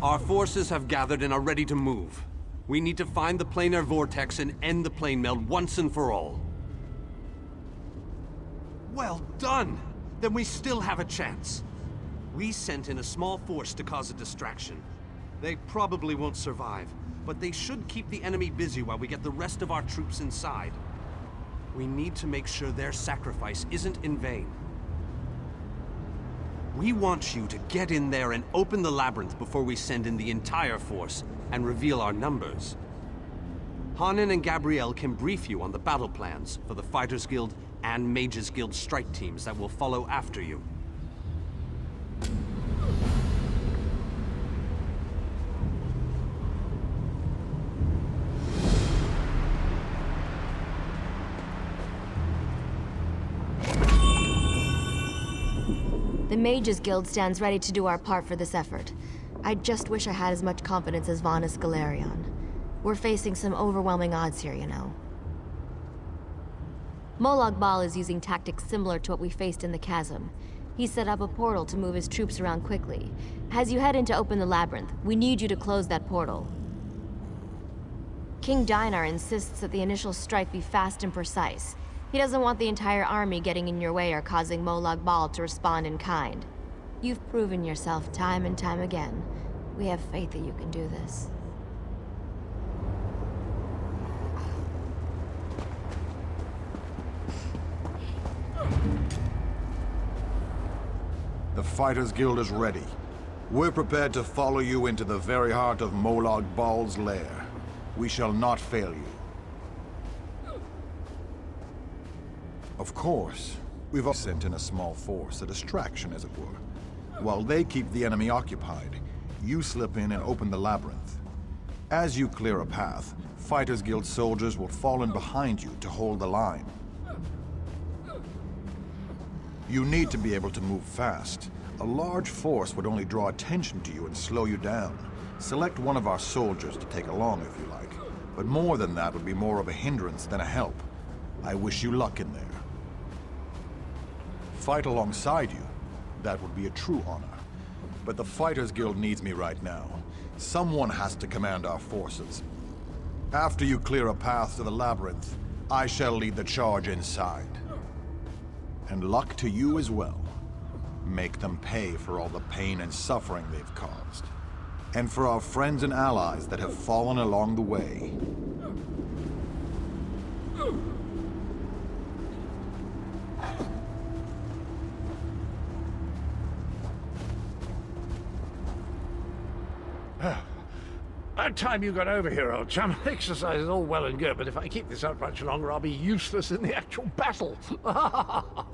Our forces have gathered and are ready to move. We need to find the planar vortex and end the plane meld once and for all. Well done! Then we still have a chance. We sent in a small force to cause a distraction. They probably won't survive, but they should keep the enemy busy while we get the rest of our troops inside. We need to make sure their sacrifice isn't in vain. We want you to get in there and open the labyrinth before we send in the entire force and reveal our numbers. Hanan and Gabrielle can brief you on the battle plans for the Fighters Guild and Mages Guild strike teams that will follow after you. The Mages Guild stands ready to do our part for this effort. I just wish I had as much confidence as Vanus Galerion. We're facing some overwhelming odds here, you know. Molag Bal is using tactics similar to what we faced in the chasm. He set up a portal to move his troops around quickly. As you head in to open the labyrinth, we need you to close that portal. King Dinar insists that the initial strike be fast and precise. He doesn't want the entire army getting in your way or causing Molag Bal to respond in kind. You've proven yourself time and time again. We have faith that you can do this. The Fighters Guild is ready. We're prepared to follow you into the very heart of Molag Bal's lair. We shall not fail you. Of course, we've sent in a small force, a distraction as it were. While they keep the enemy occupied, you slip in and open the labyrinth. As you clear a path, Fighters Guild soldiers will fall in behind you to hold the line. You need to be able to move fast. A large force would only draw attention to you and slow you down. Select one of our soldiers to take along if you like, but more than that would be more of a hindrance than a help. I wish you luck in there. Fight alongside you, that would be a true honor. But the Fighters Guild needs me right now. Someone has to command our forces. After you clear a path to the labyrinth, I shall lead the charge inside. And luck to you as well. Make them pay for all the pain and suffering they've caused. And for our friends and allies that have fallen along the way. About time you got over here, old chum. Exercise is all well and good, but if I keep this up much longer, I'll be useless in the actual battle. A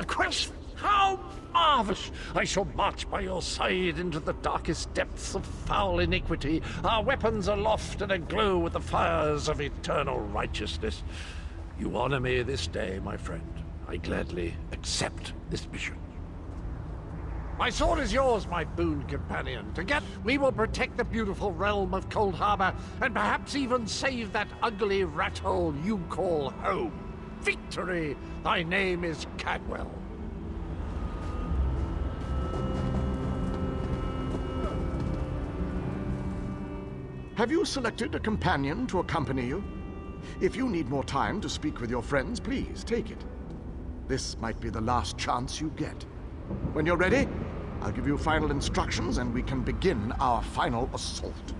quest? How marvelous! I shall march by your side into the darkest depths of foul iniquity, our weapons aloft and aglow with the fires of eternal righteousness. You honor me this day, my friend. I gladly accept this mission. My sword is yours, my boon companion. Together, we will protect the beautiful realm of Coldharbour, and perhaps even save that ugly rat hole you call home. Victory! Thy name is Cadwell. Have you selected a companion to accompany you? If you need more time to speak with your friends, please take it. This might be the last chance you get. When you're ready, I'll give you final instructions and we can begin our final assault.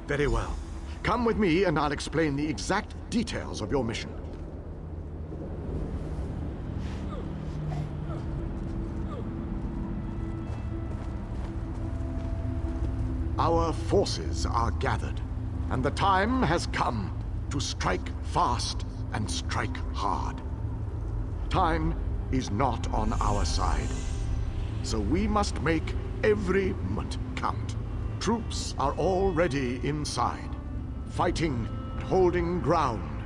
Very well. Come with me and I'll explain the exact details of your mission. Our forces are gathered, and the time has come to strike fast and strike hard. Time is not on our side, so we must make every moment count. Troops are already inside, fighting and holding ground,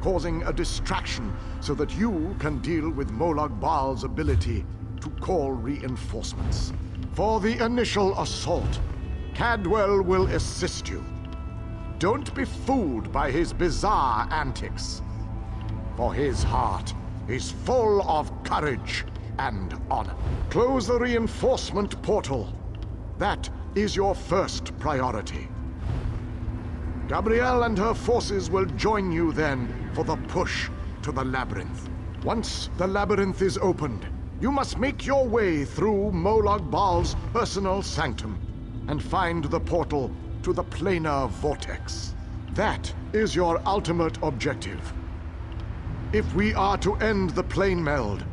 causing a distraction so that you can deal with Molag Bal's ability to call reinforcements. For the initial assault, Cadwell will assist you. Don't be fooled by his bizarre antics, for his heart is full of courage and honor. Close the reinforcement portal. That is your first priority. Gabrielle and her forces will join you then for the push to the labyrinth. Once the labyrinth is opened, you must make your way through Molag Bal's personal sanctum and find the portal to the planar vortex. That is your ultimate objective. If we are to end the plane meld,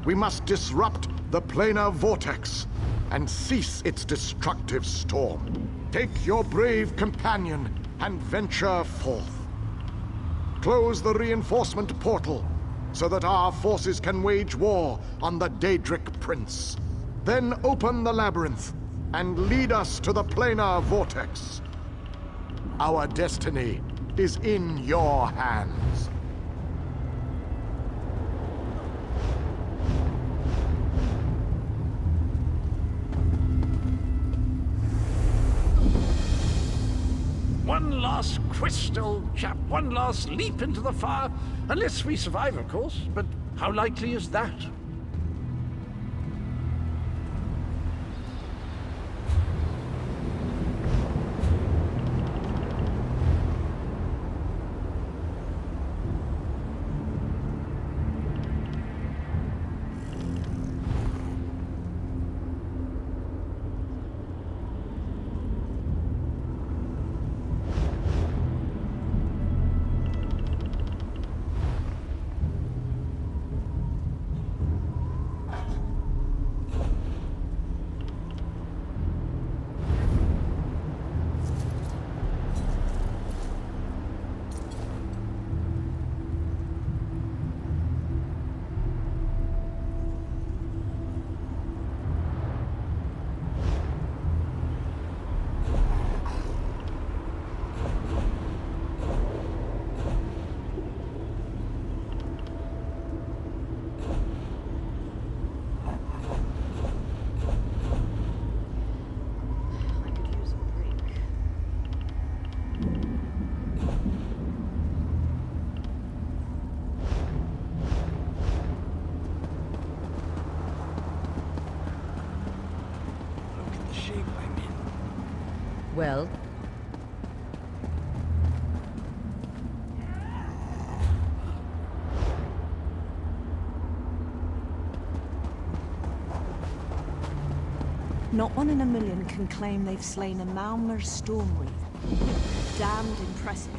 we must disrupt the planar vortex and cease its destructive storm. Take your brave companion and venture forth. Close the reinforcement portal so that our forces can wage war on the Daedric Prince. Then open the labyrinth and lead us to the planar vortex. Our destiny is in your hands. One last crystal, chap. One last leap into the fire. Unless we survive, of course. But how likely is that? Well? Not one in a million can claim they've slain a Malmer storm wreath. Damned impressive.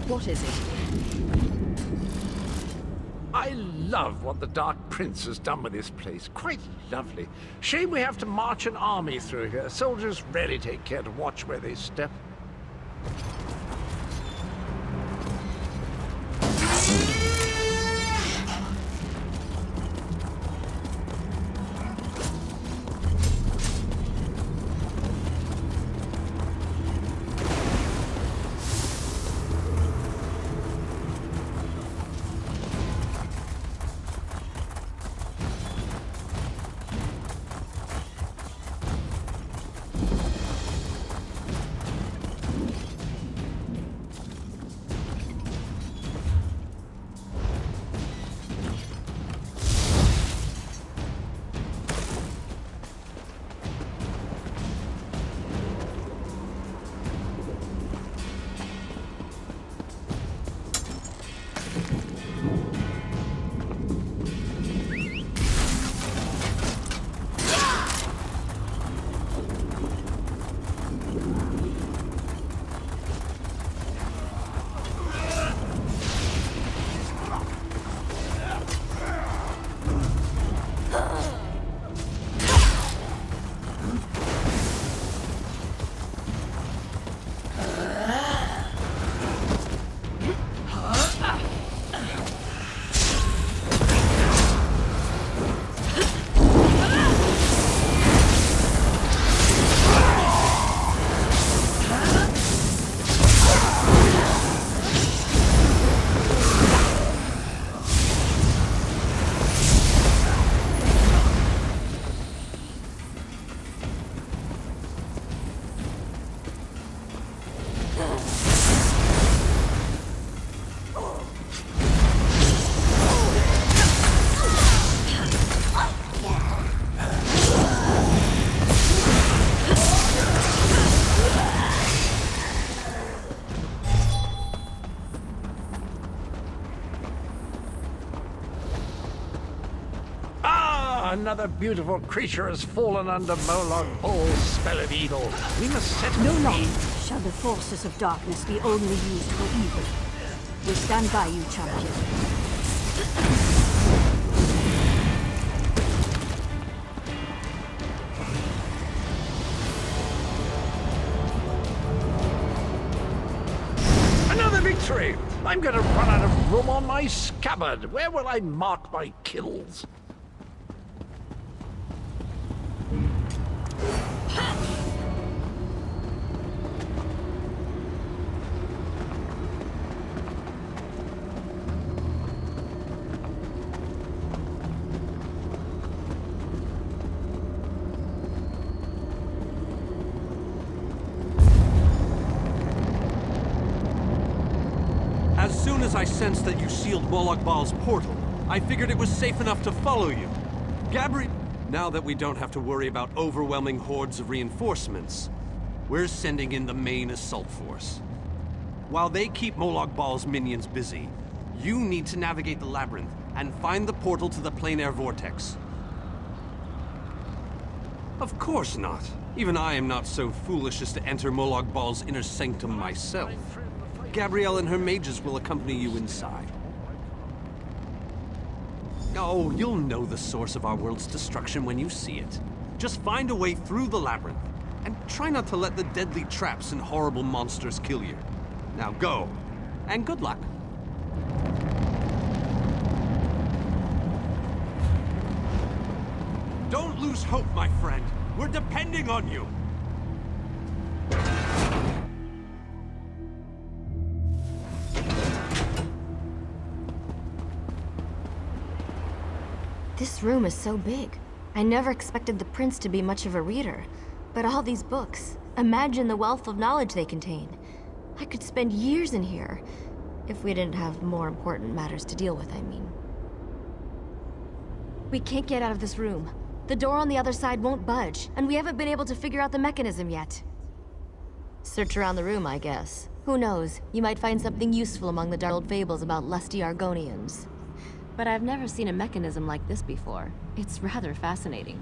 What is it? I love what the Dark Prince has done with this place. Quite lovely. Shame we have to march an army through here. Soldiers rarely take care to watch where they step. another beautiful creature has fallen under Molog Ball's spell of evil. We must set her No free. longer shall the forces of darkness be only used for evil. We stand by you, champion. Another victory! I'm gonna run out of room on my scabbard. Where will I mark my kills? As soon as I sensed that you sealed Molag Bal's portal, I figured it was safe enough to follow you. Now that we don't have to worry about overwhelming hordes of reinforcements, we're sending in the main assault force. While they keep Molag Bal's minions busy, you need to navigate the labyrinth and find the portal to the plein air vortex. Of course not. Even I am not so foolish as to enter Molag Bal's inner sanctum myself. Gabrielle and her mages will accompany you inside. Oh, you'll know the source of our world's destruction when you see it. Just find a way through the labyrinth, and try not to let the deadly traps and horrible monsters kill you. Now go, and good luck. Don't lose hope, my friend. We're depending on you. This room is so big. I never expected the prince to be much of a reader. But all these books, imagine the wealth of knowledge they contain. I could spend years in here. If we didn't have more important matters to deal with, I mean. We can't get out of this room. The door on the other side won't budge, and we haven't been able to figure out the mechanism yet. Search around the room, I guess. Who knows? You might find something useful among the dark fables about lusty Argonians. But I've never seen a mechanism like this before. It's rather fascinating.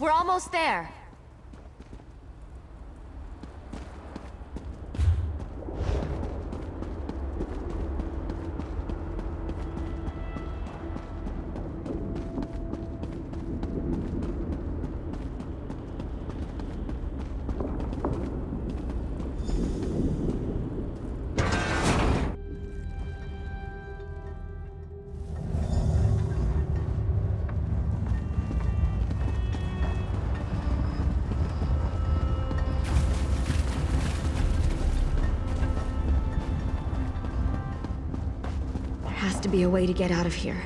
We're almost there. There has to be a way to get out of here.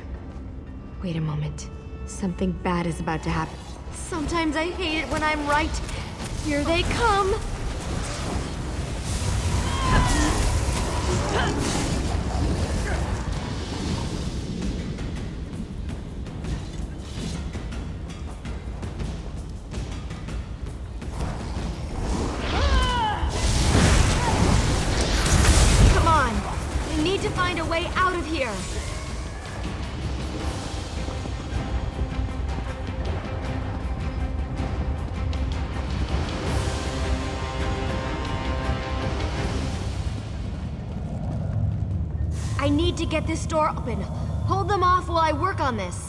Wait a moment. Something bad is about to happen. Sometimes I hate it when I'm right. Here they come! Come on! We need to find a way out of here! I need to get this door open. Hold them off while I work on this.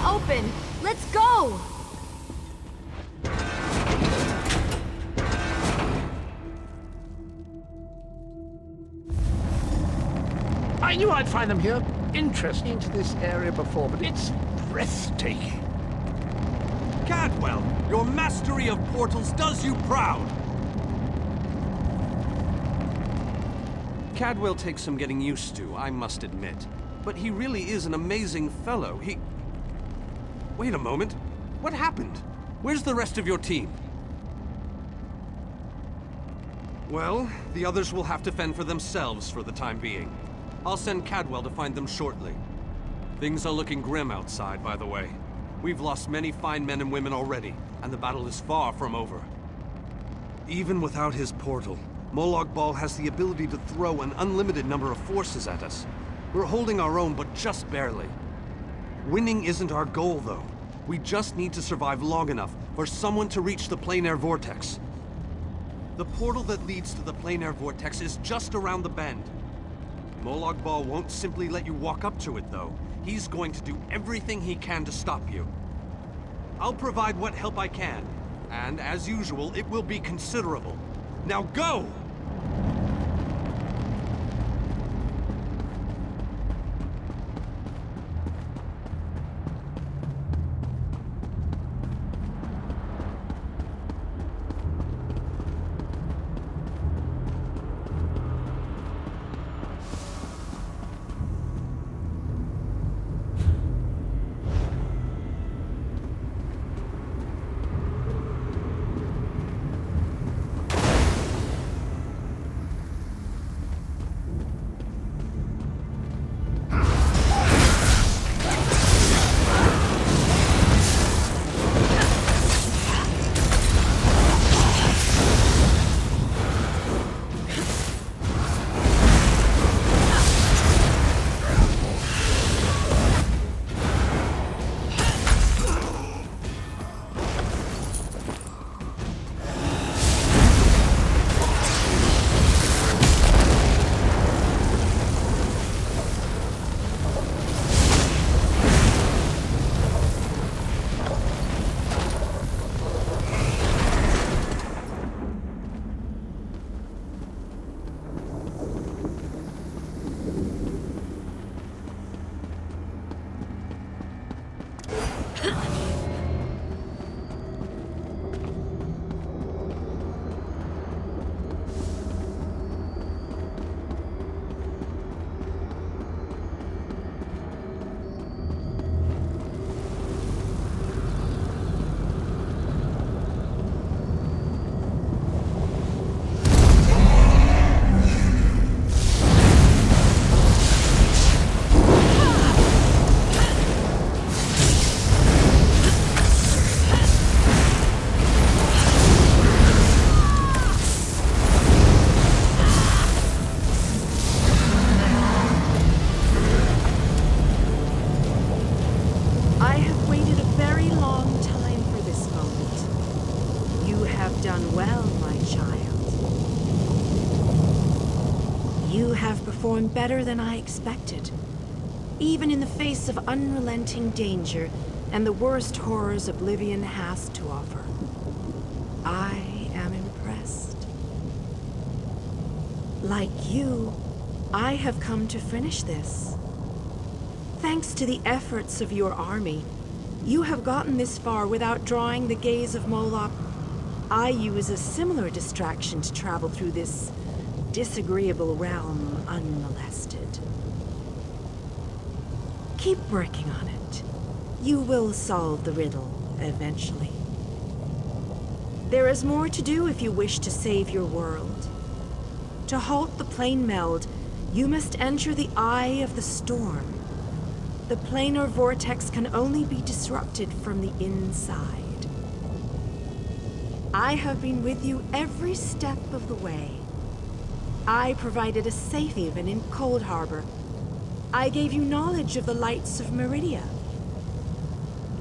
Open. Let's go! I knew I'd find them here. Interesting into this area before, but it's breathtaking. Cadwell, your mastery of portals does you proud! Cadwell takes some getting used to, I must admit. But he really is an amazing fellow. Wait a moment. What happened? Where's the rest of your team? Well, the others will have to fend for themselves for the time being. I'll send Cadwell to find them shortly. Things are looking grim outside, by the way. We've lost many fine men and women already, and the battle is far from over. Even without his portal, Molag Bal has the ability to throw an unlimited number of forces at us. We're holding our own, but just barely. Winning isn't our goal, though. We just need to survive long enough for someone to reach the plain air vortex. The portal that leads to the plain air vortex is just around the bend. Molag Bal won't simply let you walk up to it, though. He's going to do everything he can to stop you. I'll provide what help I can, and as usual, it will be considerable. Now go! have performed better than I expected. Even in the face of unrelenting danger and the worst horrors Oblivion has to offer. I am impressed. Like you, I have come to finish this. Thanks to the efforts of your army, you have gotten this far without drawing the gaze of Moloch. I use a similar distraction to travel through this disagreeable realm unmolested. Keep working on it. You will solve the riddle eventually. There is more to do if you wish to save your world. To halt the plane meld, you must enter the eye of the storm. The planar vortex can only be disrupted from the inside. I have been with you every step of the way. I provided a safe haven in Coldharbour. I gave you knowledge of the lights of Meridia.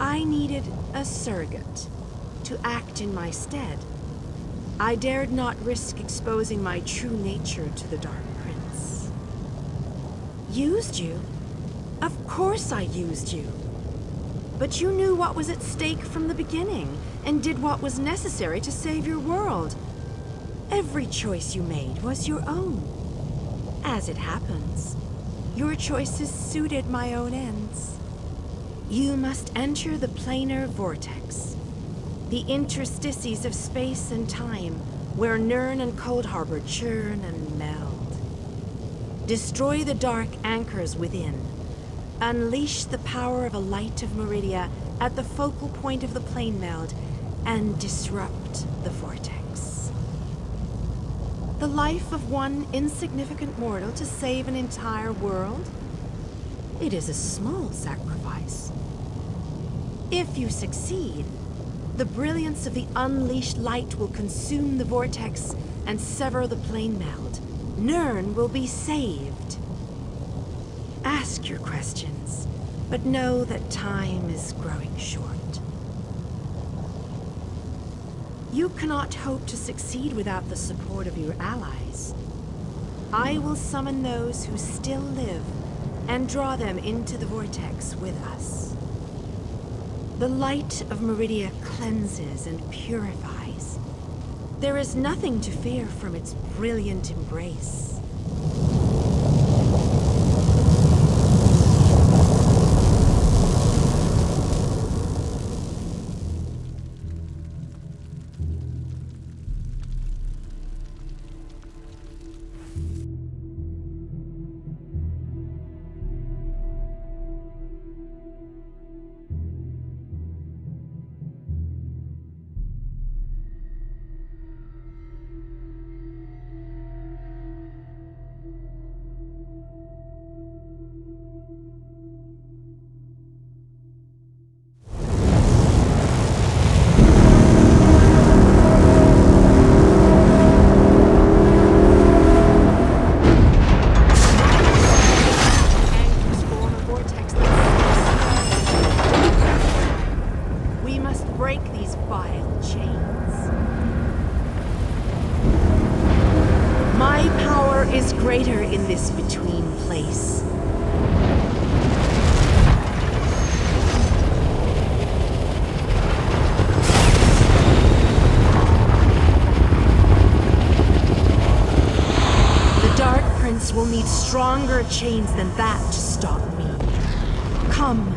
I needed a surrogate to act in my stead. I dared not risk exposing my true nature to the Dark Prince. Used you? Of course I used you. But you knew what was at stake from the beginning, and did what was necessary to save your world. Every choice you made was your own. As it happens, your choices suited my own ends. You must enter the planar vortex, the interstices of space and time, where Nirn and Coldharbour churn and meld. Destroy the dark anchors within. Unleash the power of a light of Meridia at the focal point of the plane meld, and disrupt the vortex. The life of one insignificant mortal to save an entire world? It is a small sacrifice. If you succeed, the brilliance of the unleashed light will consume the vortex and sever the plane meld. Nirn will be saved. Ask your questions, but know that time is growing short. You cannot hope to succeed without the support of your allies. I will summon those who still live and draw them into the vortex with us. The light of Meridia cleanses and purifies. There is nothing to fear from its brilliant embrace. Greater in this between place. The Dark Prince will need stronger chains than that to stop me. Come,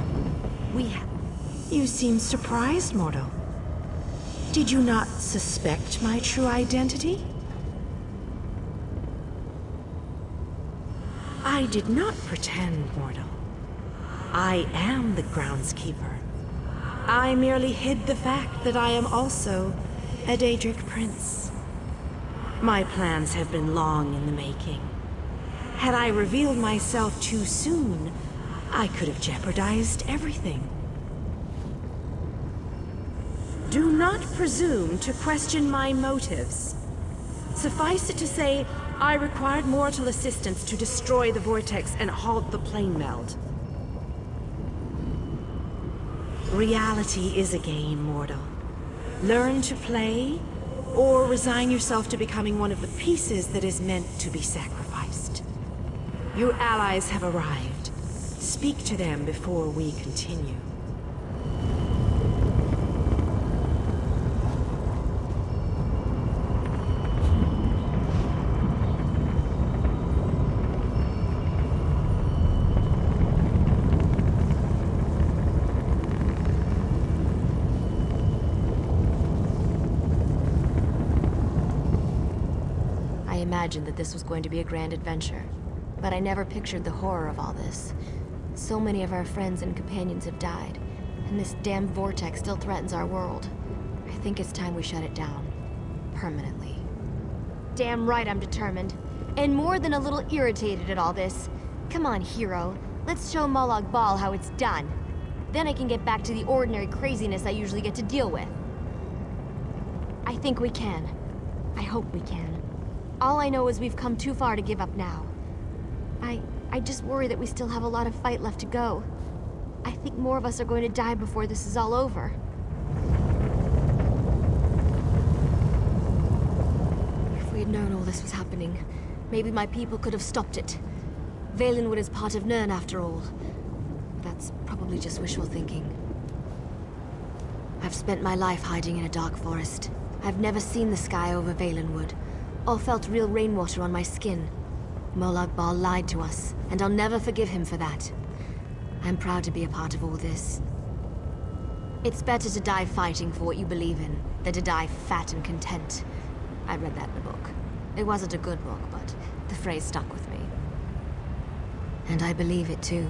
You seem surprised, mortal. Did you not suspect my true identity? I did not pretend, mortal. I am the groundskeeper. I merely hid the fact that I am also a Daedric prince. My plans have been long in the making. Had I revealed myself too soon, I could have jeopardized everything. Do not presume to question my motives. Suffice it to say, I required mortal assistance to destroy the vortex and halt the plane meld. Reality is a game, mortal. Learn to play, or resign yourself to becoming one of the pieces that is meant to be sacrificed. Your allies have arrived. Speak to them before we continue. I imagined that this was going to be a grand adventure, but I never pictured the horror of all this. So many of our friends and companions have died, and this damn vortex still threatens our world. I think it's time we shut it down. Permanently. Damn right I'm determined. And more than a little irritated at all this. Come on, hero. Let's show Molag Bal how it's done. Then I can get back to the ordinary craziness I usually get to deal with. I think we can. I hope we can. All I know is we've come too far to give up now. I just worry that we still have a lot of fight left to go. I think more of us are going to die before this is all over. If we had known all this was happening, maybe my people could have stopped it. Valenwood is part of Nirn after all. That's probably just wishful thinking. I've spent my life hiding in a dark forest. I've never seen the sky over Valenwood, or felt real rainwater on my skin. Molag Bal lied to us, and I'll never forgive him for that. I'm proud to be a part of all this. It's better to die fighting for what you believe in, than to die fat and content. I read that in a book. It wasn't a good book, but the phrase stuck with me. And I believe it too.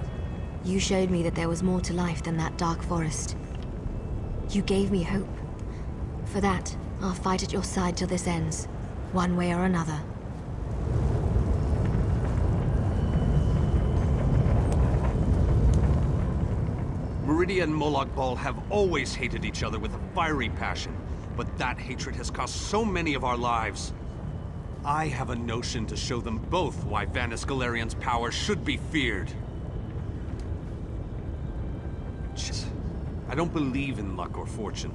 You showed me that there was more to life than that dark forest. You gave me hope. For that, I'll fight at your side till this ends, one way or another. Meridia and Molag Bal have always hated each other with a fiery passion, but that hatred has cost so many of our lives. I have a notion to show them both why Vanis Galerion's power should be feared. I don't believe in luck or fortune.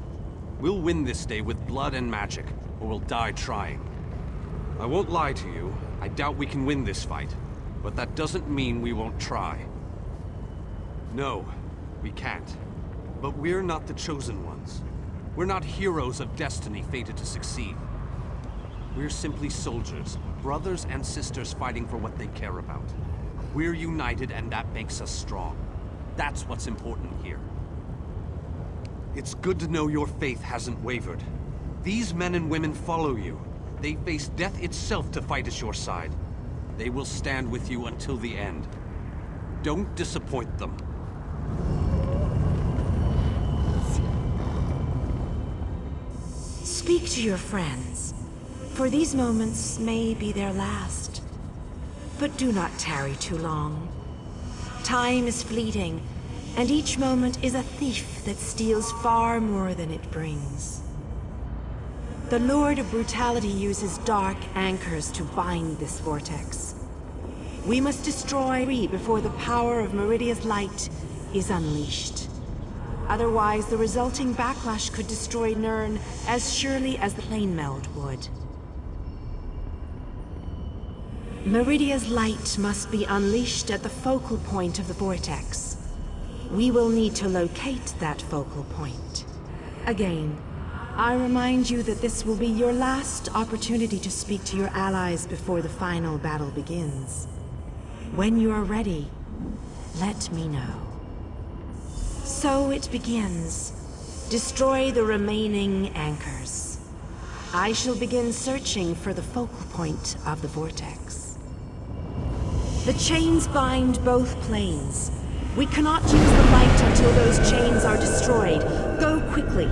We'll win this day with blood and magic, or we'll die trying. I won't lie to you, I doubt we can win this fight, but that doesn't mean we won't try. No, we can't. But we're not the chosen ones. We're not heroes of destiny fated to succeed. We're simply soldiers, brothers and sisters fighting for what they care about. We're united and that makes us strong. That's what's important here. It's good to know your faith hasn't wavered. These men and women follow you. They face death itself to fight at your side. They will stand with you until the end. Don't disappoint them. Speak to your friends, for these moments may be their last. But do not tarry too long. Time is fleeting, and each moment is a thief that steals far more than it brings. The Lord of Brutality uses dark anchors to bind this vortex. We must destroy three before the power of Meridia's light is unleashed. Otherwise, the resulting backlash could destroy Nirn as surely as the plane meld would. Meridia's light must be unleashed at the focal point of the vortex. We will need to locate that focal point. Again, I remind you that this will be your last opportunity to speak to your allies before the final battle begins. When you are ready, let me know. So it begins. Destroy the remaining anchors. I shall begin searching for the focal point of the vortex. The chains bind both planes. We cannot use the light until those chains are destroyed. Go quickly.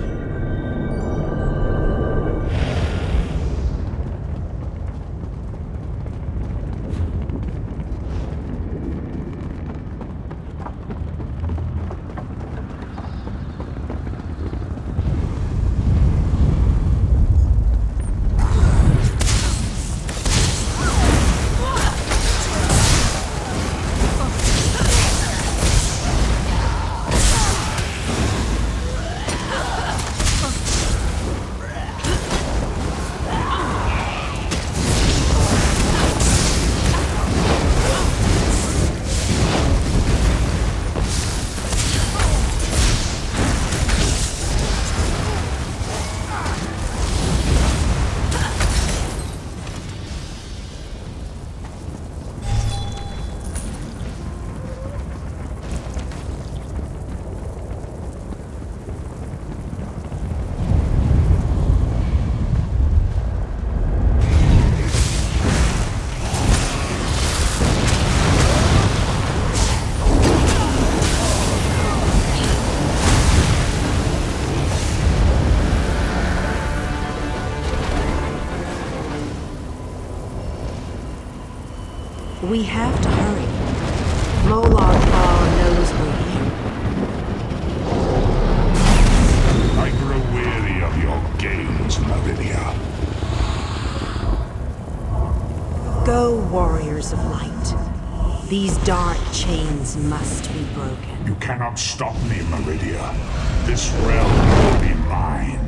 We have to hurry. Molag Bal knows we're here. I grow weary of your games, Meridia. Go, warriors of light. These dark chains must be broken. You cannot stop me, Meridia. This realm will be mine.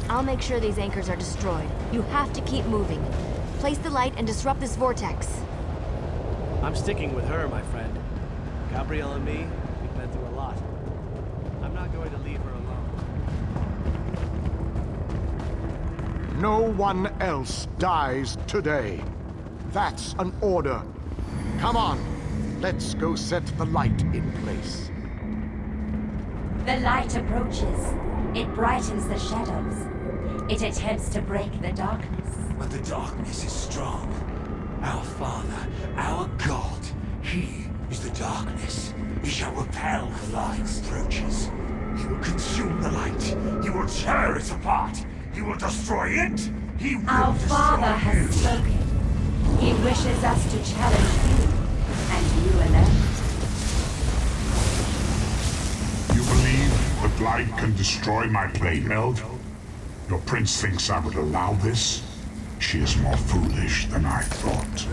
I'll make sure these anchors are destroyed. You have to keep moving. Place the light and disrupt this vortex. I'm sticking with her, my friend. Gabrielle and me, we've been through a lot. I'm not going to leave her alone. No one else dies today. That's an order. Come on, let's go set the light in place. The light approaches. It brightens the shadows. It attempts to break the darkness. But the darkness is strong. Our Father, our God, He is the darkness. He shall repel the light's approaches. He will consume the light. He will tear it apart. He will destroy it. He will Our destroy Father you. has spoken. He wishes us to challenge you, and you alone. You believe that light can destroy my playfield? Your prince thinks I would allow this? She is more foolish than I thought.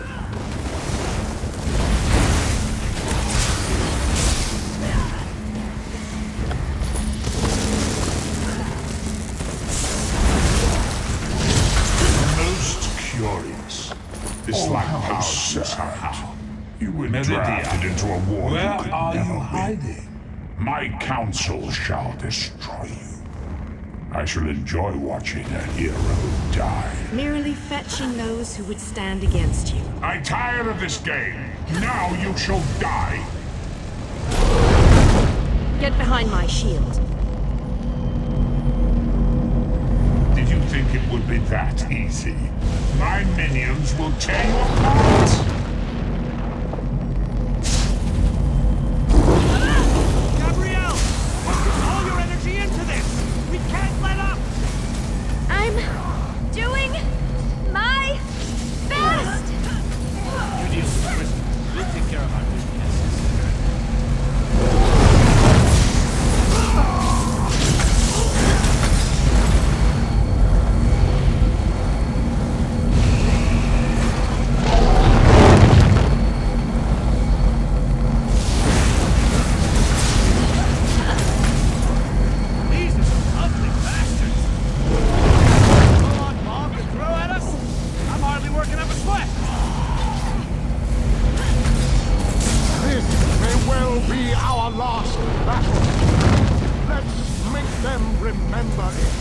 Most curious. This lighthouse somehow. You were drafted into a war Where you could are you never win. hiding? My counsel shall destroy you. I shall enjoy watching a hero die. Merely fetching those who would stand against you. I'm tired of this game. Now you shall die. Get behind my shield. Did you think it would be that easy? My minions will tear you apart. Gabrielle! Put all your energy into this! We can't let up! I'm doing my best! You deal with Kristen. We'll take care of our business. These are some ugly bastards. Go on, Bob, to throw at us? I'm hardly working up a sweat. This may well be our last battle. Let's make them remember it.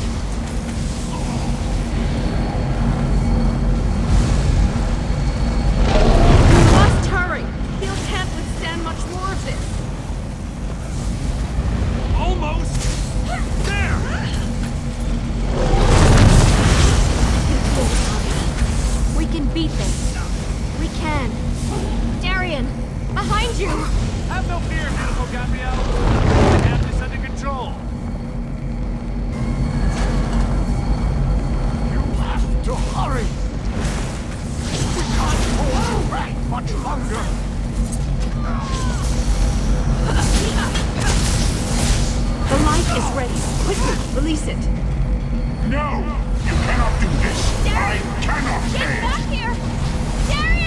We must hurry. He'll can't withstand much more of this. ready. Quickly, release it. No! You cannot do this! I cannot Get pay! back here! Darian!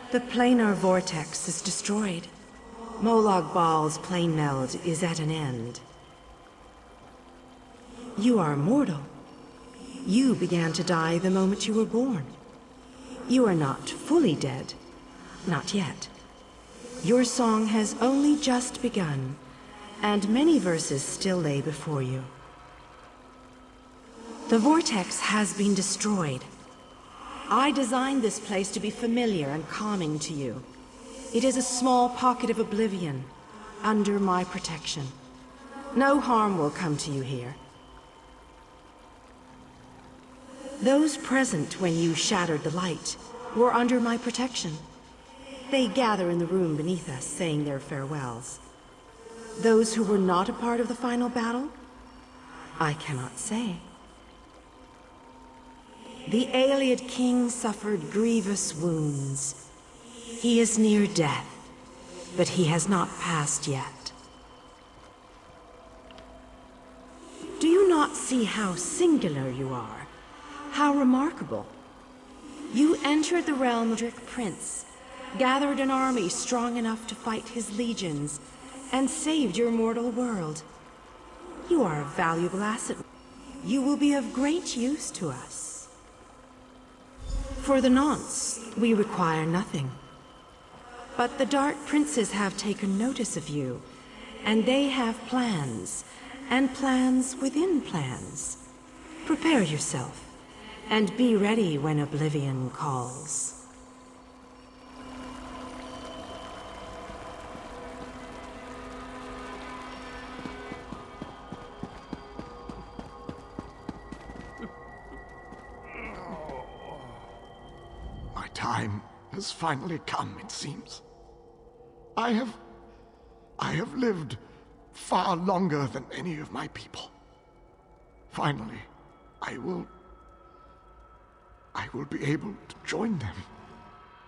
The planar vortex is destroyed. Molag Bal's plane meld is at an end. You are mortal. You began to die the moment you were born. You are not fully dead. Not yet. Your song has only just begun, and many verses still lay before you. The vortex has been destroyed. I designed this place to be familiar and calming to you. It is a small pocket of oblivion, under my protection. No harm will come to you here. Those present when you shattered the light were under my protection. They gather in the room beneath us, saying their farewells. Those who were not a part of the final battle, I cannot say. The Ayleid king suffered grievous wounds. He is near death, but he has not passed yet. Do you not see how singular you are? How remarkable? You entered the realm of Drick Prince, gathered an army strong enough to fight his legions, and saved your mortal world. You are a valuable asset. You will be of great use to us. For the nonce, we require nothing. But the Dark Princes have taken notice of you, and they have plans, and plans within plans. Prepare yourself, and be ready when Oblivion calls. My time has finally come, it seems. I have lived far longer than any of my people. Finally, I will be able to join them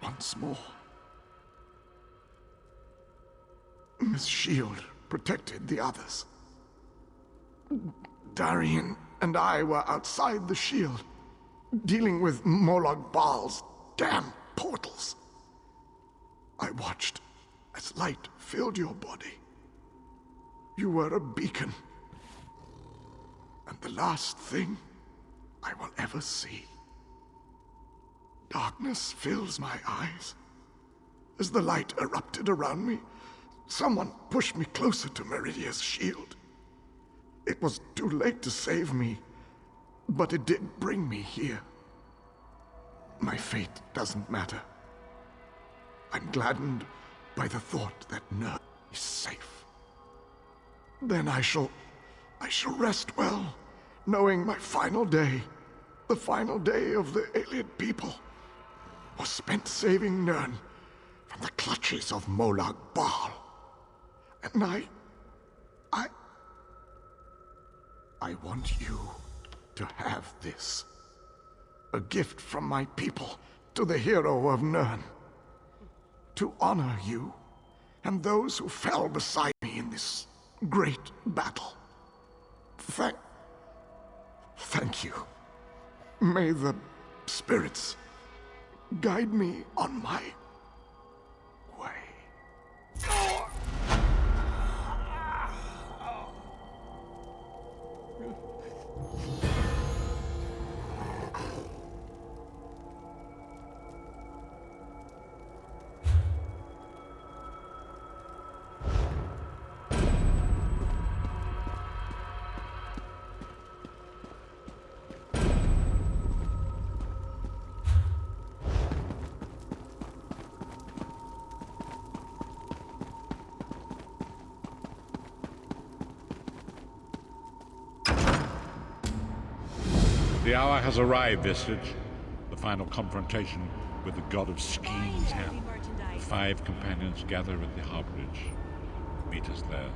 once more. This shield protected the others. Darian and I were outside the shield, dealing with Molag Bal's damn portals. I watched as light filled your body. You were a beacon, and the last thing I will ever see. Darkness fills my eyes. As the light erupted around me, someone pushed me closer to Meridia's shield. It was too late to save me, but it did bring me here. My fate doesn't matter. I'm gladdened by the thought that Nerd is safe. Then I shall rest well, knowing my final day, the final day of the Ayleid people, was spent saving Nern from the clutches of Molag Bal. And I want you to have this. A gift from my people to the hero of Nern. To honor you and those who fell beside me in this great battle. Thank you. May the spirits guide me on my way. The hour has arrived, Visage. The final confrontation with the god of schemes hand. The 5 companions gather at the harborage. Meet us there.